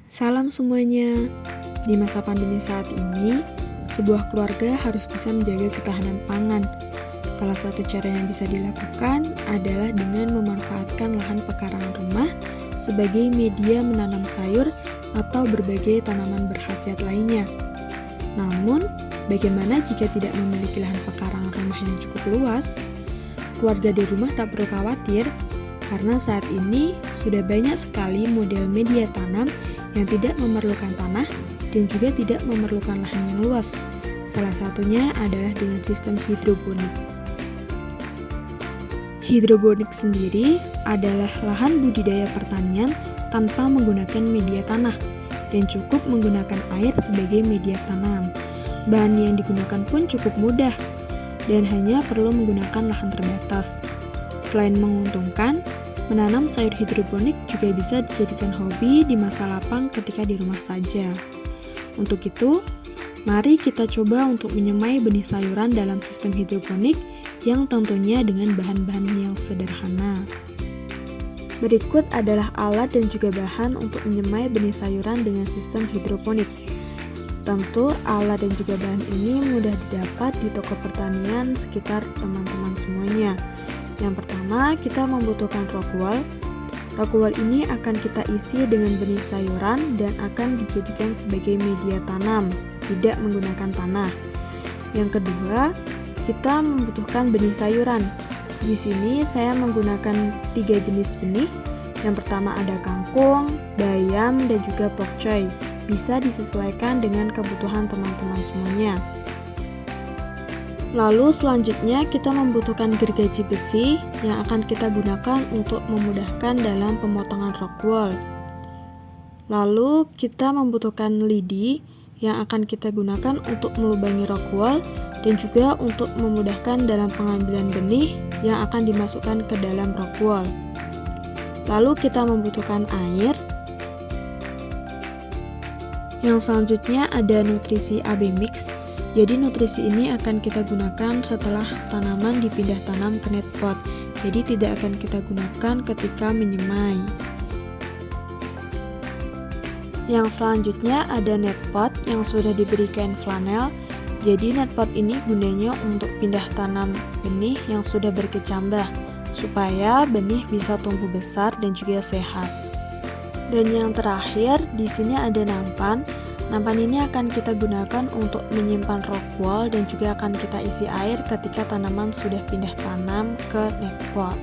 Salam semuanya. Di masa pandemi saat ini, sebuah keluarga harus bisa menjaga ketahanan pangan. Salah satu cara yang bisa dilakukan adalah dengan memanfaatkan lahan pekarangan rumah sebagai media menanam sayur atau berbagai tanaman berkhasiat lainnya. Namun, bagaimana jika tidak memiliki lahan pekarangan rumah yang cukup luas? Keluarga di rumah tak perlu khawatir, karena saat ini sudah banyak sekali model media tanam yang tidak memerlukan tanah dan juga tidak memerlukan lahan yang luas. Salah satunya adalah dengan sistem hidroponik. Hidroponik sendiri adalah lahan budidaya pertanian tanpa menggunakan media tanah dan cukup menggunakan air sebagai media tanam. Bahan yang digunakan pun cukup mudah dan hanya perlu menggunakan lahan terbatas. Selain menguntungkan, menanam sayur hidroponik juga bisa dijadikan hobi di masa lapang ketika di rumah saja. Untuk itu, mari kita coba untuk menyemai benih sayuran dalam sistem hidroponik yang tentunya dengan bahan-bahan yang sederhana. Berikut adalah alat dan juga bahan untuk menyemai benih sayuran dengan sistem hidroponik. Tentu, alat dan juga bahan ini mudah didapat di toko pertanian sekitar teman-teman semuanya. Yang pertama, kita membutuhkan rock wool. Rock wool ini akan kita isi dengan benih sayuran dan akan dijadikan sebagai media tanam, tidak menggunakan tanah. Yang kedua, kita membutuhkan benih sayuran. Di sini saya menggunakan 3 jenis benih. Yang pertama ada kangkung, bayam, dan juga pokcoy. Bisa disesuaikan dengan kebutuhan teman-teman semuanya. Lalu selanjutnya kita membutuhkan gergaji besi yang akan kita gunakan untuk memudahkan dalam pemotongan rock wool. Lalu kita membutuhkan lidi yang akan kita gunakan untuk melubangi rock wool dan juga untuk memudahkan dalam pengambilan benih yang akan dimasukkan ke dalam rock wool. Lalu kita membutuhkan air. Yang selanjutnya ada nutrisi AB mix. Jadi nutrisi ini akan kita gunakan setelah tanaman dipindah tanam ke net pot. Jadi tidak akan kita gunakan ketika menyemai. Yang selanjutnya ada net pot yang sudah diberi kain flanel. Jadi net pot ini gunanya untuk pindah tanam benih yang sudah berkecambah supaya benih bisa tumbuh besar dan juga sehat. Dan yang terakhir, di sini ada nampan. Nampan ini akan kita gunakan untuk menyimpan rock wool dan juga akan kita isi air ketika tanaman sudah pindah tanam ke net pot.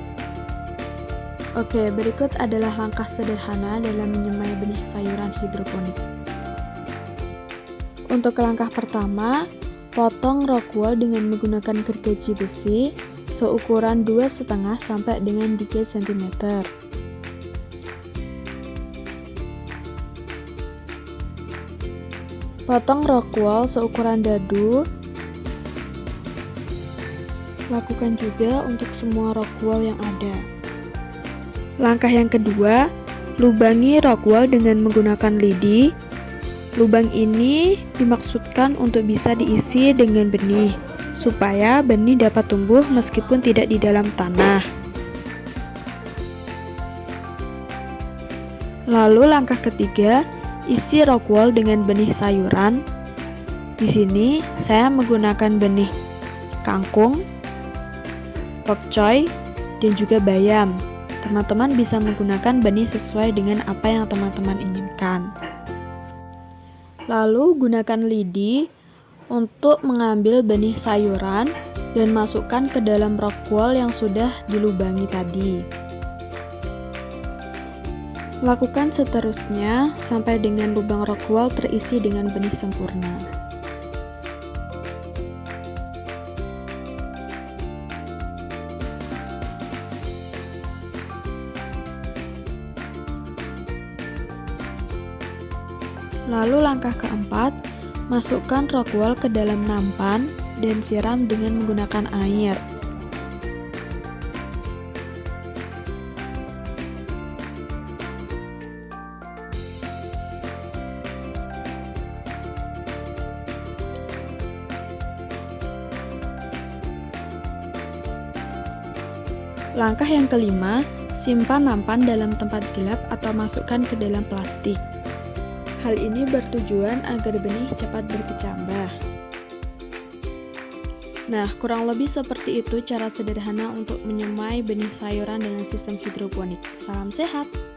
Oke, berikut adalah langkah sederhana dalam menyemai benih sayuran hidroponik. Untuk langkah pertama, potong rock wool dengan menggunakan gergaji besi seukuran 2,5 sampai dengan 3 cm. Potong rock wool seukuran dadu. Lakukan juga untuk semua rock wool yang ada. Langkah yang kedua, lubangi rock wool dengan menggunakan lidi. Lubang ini dimaksudkan untuk bisa diisi dengan benih, supaya benih dapat tumbuh meskipun tidak di dalam tanah. Lalu langkah ketiga, isi rock wool dengan benih sayuran. Di sini saya menggunakan benih kangkung, pokcoy, dan juga bayam. Teman-teman bisa menggunakan benih sesuai dengan apa yang teman-teman inginkan. Lalu gunakan lidi untuk mengambil benih sayuran dan masukkan ke dalam rock wool yang sudah dilubangi tadi. Lakukan seterusnya sampai dengan lubang rock wool terisi dengan benih sempurna. Lalu langkah keempat, masukkan rock wool ke dalam nampan dan siram dengan menggunakan air. Langkah yang kelima, simpan nampan dalam tempat gelap atau masukkan ke dalam plastik. Hal ini bertujuan agar benih cepat berkecambah. Nah, kurang lebih seperti itu cara sederhana untuk menyemai benih sayuran dengan sistem hidroponik. Salam sehat!